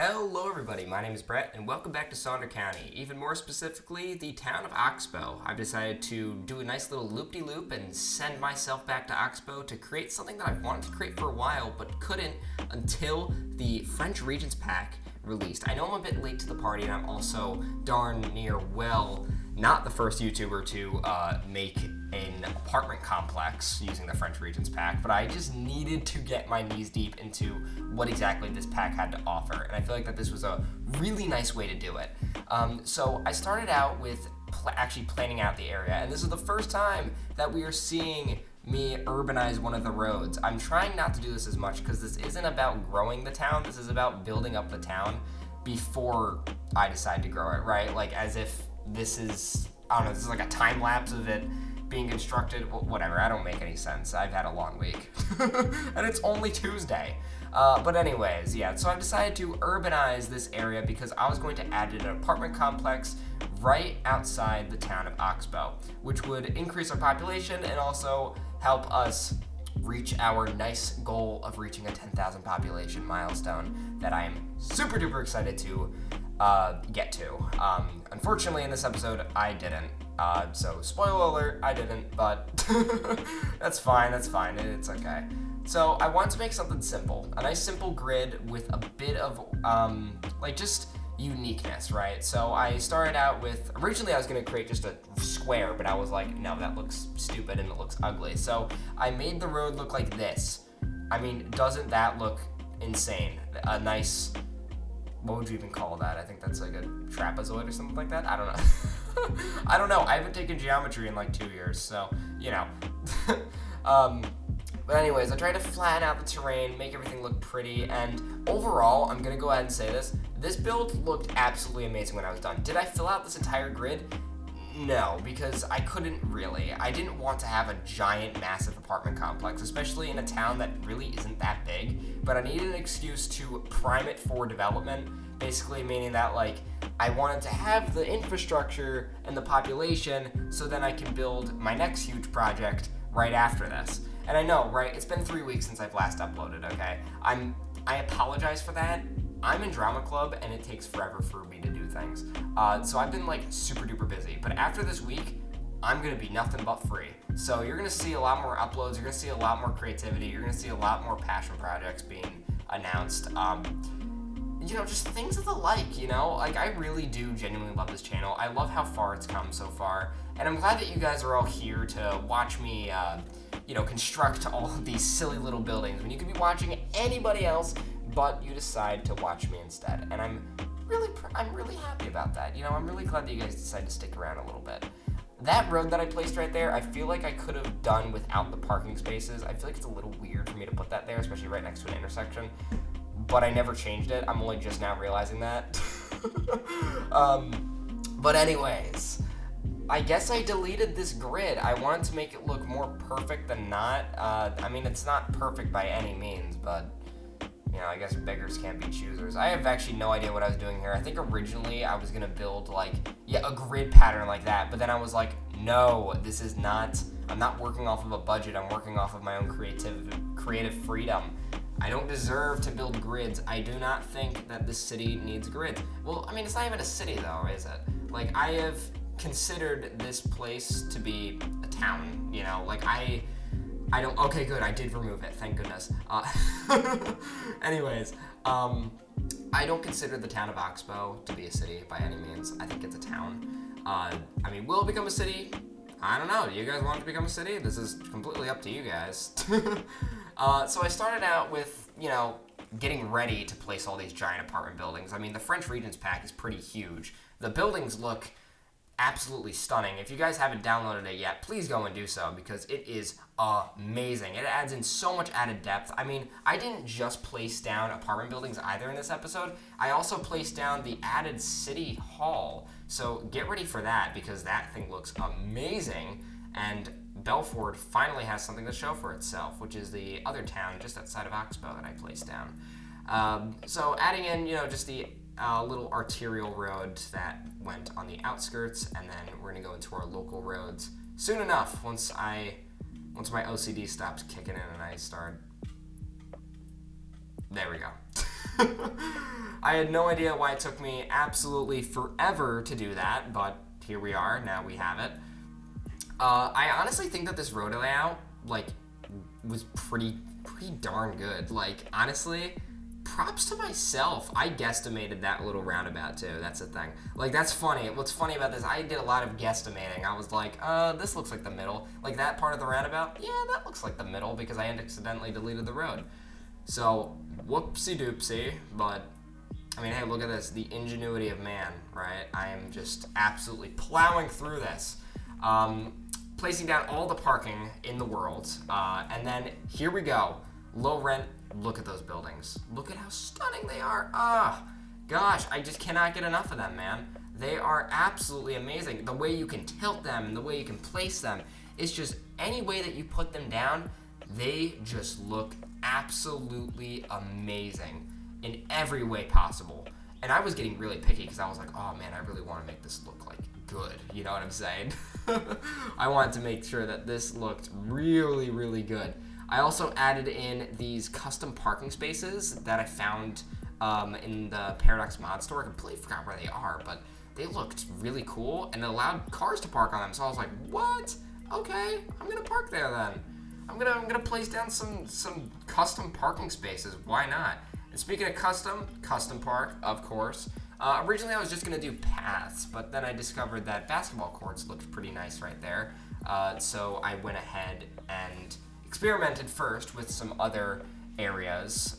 Hello everybody, my name is Brett and welcome back to Sonder County, even more specifically the town of Oxbow. I've decided to do a nice little loop-de-loop and send myself back to Oxbow to create something that I've wanted to create for a while but couldn't until the French Regents Pack released. I know I'm a bit late to the party and I'm also darn near not the first YouTuber to make an apartment complex using the French Regents Pack, but I just needed to get my knees deep into what exactly this pack had to offer, and I feel like that this was a really nice way to do it. So I started out with actually planning out the area, and this is the first time that we are seeing me urbanize one of the roads. I'm trying not to do this as much because this isn't about growing the town, this is about building up the town before I decide to grow it, right? Like as if this is, I don't know, this is like a time lapse of it being constructed. Well, whatever, I don't make any sense. I've had a long week. And it's only Tuesday. But anyways, yeah, so I've decided to urbanize this area because I was going to add an apartment complex right outside the town of Oxbow, which would increase our population and also help us reach our nice goal of reaching a 10,000 population milestone that I am super duper excited to get to. Unfortunately, in this episode, I didn't. So spoiler alert, I didn't, but that's fine, it's okay. So I wanted to make something simple, a nice simple grid with a bit of, just uniqueness, right? So I started out with, originally I was going to create just a square, but I was like, no, that looks stupid and it looks ugly. So I made the road look like this. I mean, doesn't that look insane? A nice, what would you even call that? I think that's like a trapezoid or something like that. I don't know. I don't know. I haven't taken geometry in like 2 years, so, you know. But anyways, I tried to flatten out the terrain, make everything look pretty, and overall, I'm going to go ahead and say this build looked absolutely amazing when I was done. Did I fill out this entire grid? No, because I couldn't really. I didn't want to have a giant, massive apartment complex, especially in a town that really isn't that big, but I needed an excuse to prime it for development, basically meaning that, like, I wanted to have the infrastructure and the population so then I can build my next huge project right after this. And I know, right, it's been 3 weeks since I've last uploaded, okay? I apologize for that. I'm in drama club and it takes forever for me to do things. So I've been like super duper busy. But after this week, I'm gonna be nothing but free. So you're gonna see a lot more uploads, you're gonna see a lot more creativity, you're gonna see a lot more passion projects being announced. Just things of the like, Like, I really do genuinely love this channel. I love how far it's come so far. And I'm glad that you guys are all here to watch me, construct all of these silly little buildings when you could be watching anybody else, but you decide to watch me instead. And I'm really happy about that. I'm really glad that you guys decided to stick around a little bit. That road that I placed right there, I feel like I could have done without the parking spaces. I feel like it's a little weird for me to put that there, especially right next to an intersection. But I never changed it. I'm only just now realizing that. But anyways, I guess I deleted this grid. I wanted to make it look more perfect than not. It's not perfect by any means, but, I guess beggars can't be choosers. I have actually no idea what I was doing here. I think originally I was going to build, a grid pattern like that, but then I was like, no, this is not, I'm not working off of a budget. I'm working off of my own creative freedom. I don't deserve to build grids. I do not think that this city needs grids. Well, it's not even a city though, is it? Like, I have considered this place to be a town, I don't, okay, good, I did remove it, thank goodness. Anyways, I don't consider the town of Oxbow to be a city by any means. I think it's a town. Will it become a city? I don't know. Do you guys want it to become a city? This is completely up to you guys. So I started out with, getting ready to place all these giant apartment buildings. The French Regents Pack is pretty huge. The buildings look absolutely stunning. If you guys haven't downloaded it yet, please go and do so because it is amazing. It adds in so much added depth. I didn't just place down apartment buildings either in this episode. I also placed down the added city hall. So get ready for that because that thing looks amazing. And Belford finally has something to show for itself, which is the other town just outside of Oxbow that I placed down. So adding in, just the little arterial road that went on the outskirts, and then we're gonna go into our local roads soon enough once my OCD stops kicking in and I start. There we go. I had no idea why it took me absolutely forever to do that, but here we are. Now we have it. I honestly think that this road layout, like, was pretty darn good. Like, honestly, props to myself. I guesstimated that little roundabout too. That's the thing. Like, that's funny. What's funny about this, I did a lot of guesstimating. I was like, this looks like the middle. Like, that part of the roundabout, yeah, that looks like the middle because I accidentally deleted the road. So, whoopsie doopsie. But, I mean, hey, look at this. The ingenuity of man, right? I am just absolutely plowing through this. Placing down all the parking in the world. And then here we go. Low rent. Look at those buildings. Look at how stunning they are. Gosh, I just cannot get enough of them, man. They are absolutely amazing. The way you can tilt them and the way you can place them. It's just any way that you put them down, they just look absolutely amazing in every way possible. And I was getting really picky because I was like, oh man, I really want to make this look like good. You know what I'm saying? I wanted to make sure that this looked really, really good. I also added in these custom parking spaces that I found in the Paradox mod store. I completely forgot where they are, but they looked really cool and it allowed cars to park on them. So I was like, what? Okay, I'm gonna park there then. I'm gonna place down some custom parking spaces. Why not? And speaking of custom park, of course. Originally I was just gonna do paths, but then I discovered that basketball courts looked pretty nice right there. So I went ahead and experimented first with some other areas.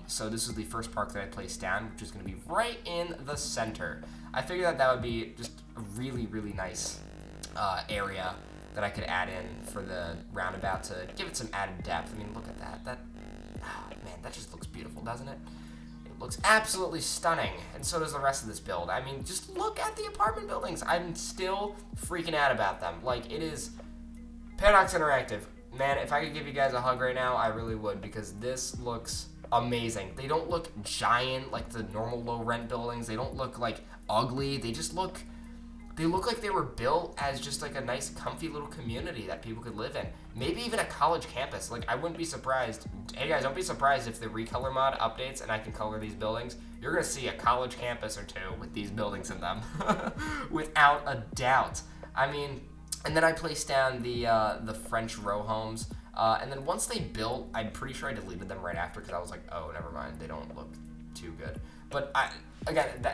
So this was the first park that I placed down, which is going to be right in the center. I figured that would be just a really, really nice area that I could add in for the roundabout to give it some added depth. I mean, look at that. Man, that just looks beautiful, doesn't it? It looks absolutely stunning, and so does the rest of this build. I mean, just look at the apartment buildings. I'm still freaking out about them. Like, it is Paradox Interactive. Man, if I could give you guys a hug right now, I really would, because this looks amazing. They don't look giant like the normal low-rent buildings. They don't look, like, ugly. They just look... They look like they were built as just, like, a nice, comfy little community that people could live in. Maybe even a college campus. Like, I wouldn't be surprised. Hey, guys, don't be surprised if the Recolor mod updates and I can color these buildings. You're going to see a college campus or two with these buildings in them. Without a doubt. I mean... And then I placed down the French row homes. And then once they built, I'm pretty sure I deleted them right after because I was like, oh, never mind. They don't look too good. But,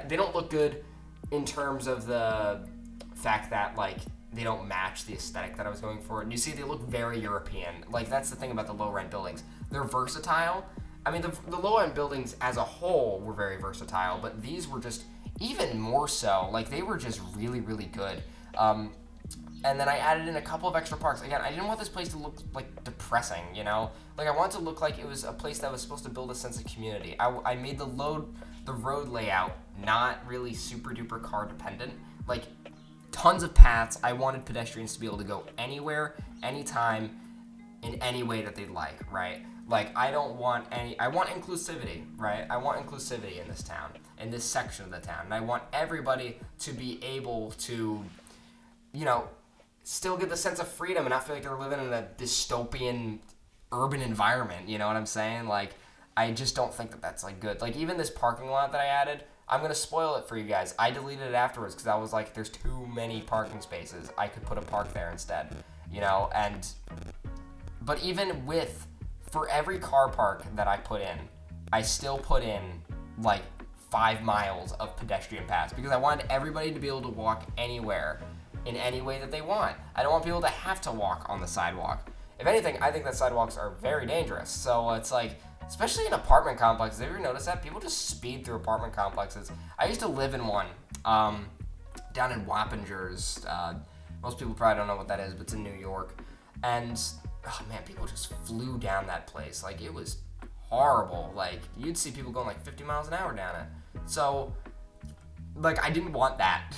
they don't look good in terms of the fact that, like, they don't match the aesthetic that I was going for. And you see, they look very European. Like, that's the thing about the low-rent buildings. They're versatile. I mean, the low-end buildings as a whole were very versatile, but these were just even more so. Like, they were just really, really good. And then I added in a couple of extra parks. Again, I didn't want this place to look, like, depressing, you know? Like, I wanted to look like it was a place that was supposed to build a sense of community. I made the road layout not really super-duper car-dependent. Like, tons of paths. I wanted pedestrians to be able to go anywhere, anytime, in any way that they'd like, right? Like, I want inclusivity, right? I want inclusivity in this town, in this section of the town. And I want everybody to be able to, you know, still get the sense of freedom and not feel like they're living in a dystopian urban environment, you know what I'm saying? Like, I just don't think that that's, like, good. Like, even this parking lot that I added, I'm going to spoil it for you guys. I deleted it afterwards because I was like, there's too many parking spaces. I could put a park there instead, you know? But even for every car park that I put in, I still put in, like, 5 miles of pedestrian paths because I wanted everybody to be able to walk anywhere in any way that they want. I don't want people to have to walk on the sidewalk. If anything, I think that sidewalks are very dangerous. So it's like, especially in apartment complexes, have you ever noticed that? People just speed through apartment complexes. I used to live in one down in Wappingers. Most people probably don't know what that is, but it's in New York. And, oh man, people just flew down that place. Like, it was horrible. Like, you'd see people going like 50 miles an hour down it. So, like, I didn't want that.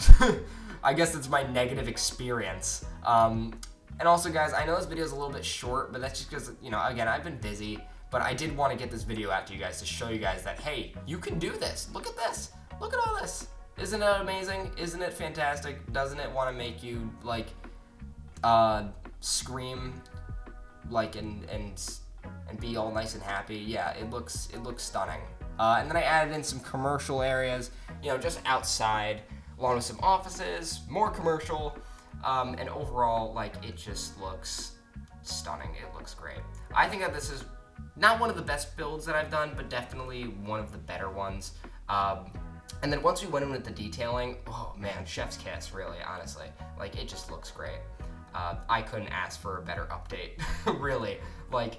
I guess it's my negative experience. And also, guys, I know this video is a little bit short, but that's just because, you know, again, I've been busy, but I did want to get this video out to you guys to show you guys that, hey, you can do this. Look at this. Look at all this. Isn't it amazing? Isn't it fantastic? Doesn't it want to make you, like, scream, like, and be all nice and happy? Yeah, it looks stunning. And then I added in some commercial areas, just outside, along with some offices, more commercial, and overall, like, it just looks stunning. It looks great. I think that this is not one of the best builds that I've done, but definitely one of the better ones. And then once we went in with the detailing, oh man, chef's kiss, really, honestly. Like, it just looks great. I couldn't ask for a better update, really. Like,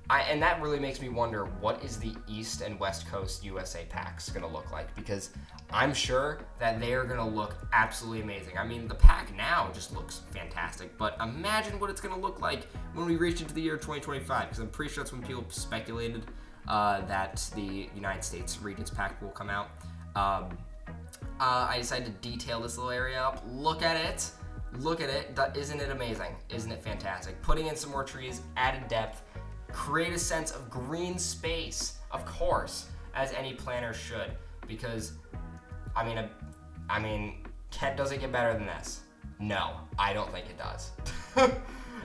and that really makes me wonder, what is the East and West Coast USA packs gonna look like? Because I'm sure that they are gonna look absolutely amazing. I mean, the pack now just looks fantastic, but imagine what it's gonna look like when we reach into the year 2025, because I'm pretty sure that's when people speculated that the United States Regions pack will come out. I decided to detail this little area up. Look at it. Look at it. Isn't it amazing? Isn't it fantastic? Putting in some more trees, added depth, create a sense of green space, of course, as any planner should, because, I mean, does it get better than this? No, I don't think it does.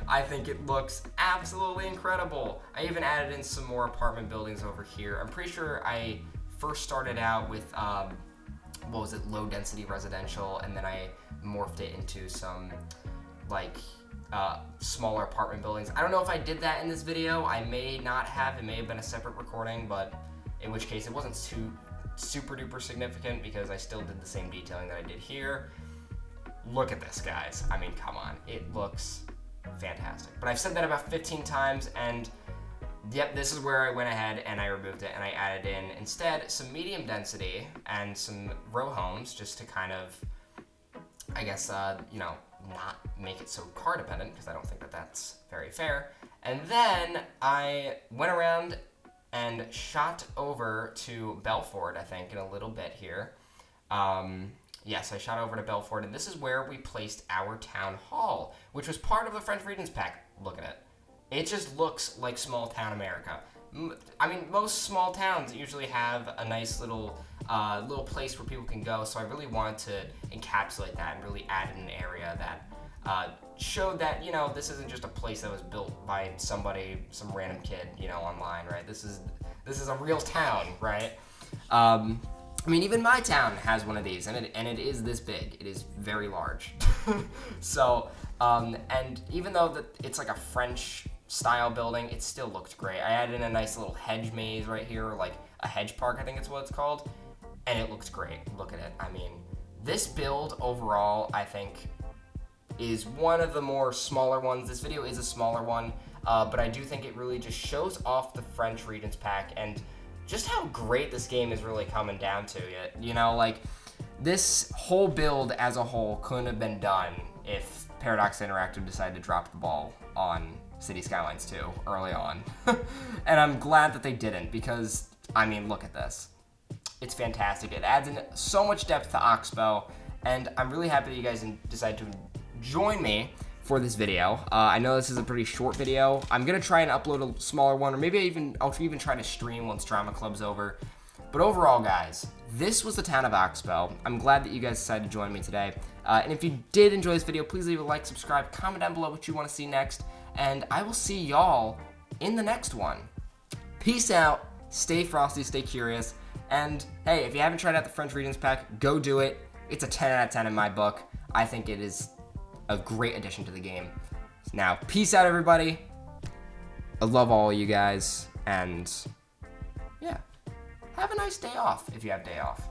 I think it looks absolutely incredible. I even added in some more apartment buildings over here. I'm pretty sure I first started out with, low density residential, and then I morphed it into some, like, smaller apartment buildings. I don't know if I did that in this video. I may not have. It may have been a separate recording, but in which case it wasn't too super duper significant because I still did the same detailing that I did here. Look at this, guys. I mean, come on. It looks fantastic. But I've said that about 15 times, and yep, this is where I went ahead and I removed it and I added in instead some medium density and some row homes just to kind of, I guess, not make it so car dependent, because I don't think that that's very fair. And then I went around and shot over to Belfort, I think, in a little bit here. Yes, I shot over to Belfort, and this is where we placed our town hall, which was part of the French Regions pack. Look at it. It just looks like small town America. I mean, most small towns usually have a nice little place where people can go, so I really wanted to encapsulate that and really add in an area that showed that, this isn't just a place that was built by somebody, some random kid, online, right? This is a real town, right? I mean, even my town has one of these, and it is this big. It is very large. So, and even though it's like a French style building, it still looked great. I added in a nice little hedge maze right here, or like a hedge park, I think it's what it's called, and it looks great. Look at it. I mean, this build overall, I think, is one of the more smaller ones. This video is a smaller one, but I do think it really just shows off the French Regions pack and just how great this game is really coming down to it. Like, this whole build as a whole couldn't have been done if Paradox Interactive decided to drop the ball on City Skylines 2 early on. And I'm glad that they didn't, because, I mean, look at this. It's fantastic. It adds in so much depth to Oxbow, and I'm really happy that you guys decided to join me for this video. I know this is a pretty short video. I'm gonna try and upload a smaller one, or maybe I'll even try to stream once Drama Club's over. But overall, guys, this was the town of Oxbow. I'm glad that you guys decided to join me today. And if you did enjoy this video, please leave a like, subscribe, comment down below what you want to see next, and I will see y'all in the next one. Peace out, stay frosty, stay curious, and hey, if you haven't tried out the French Regions pack, go do it. It's a 10 out of 10 in my book. I think it is a great addition to the game. Now, peace out, everybody. I love all of you guys, and yeah, have a nice day off if you have day off.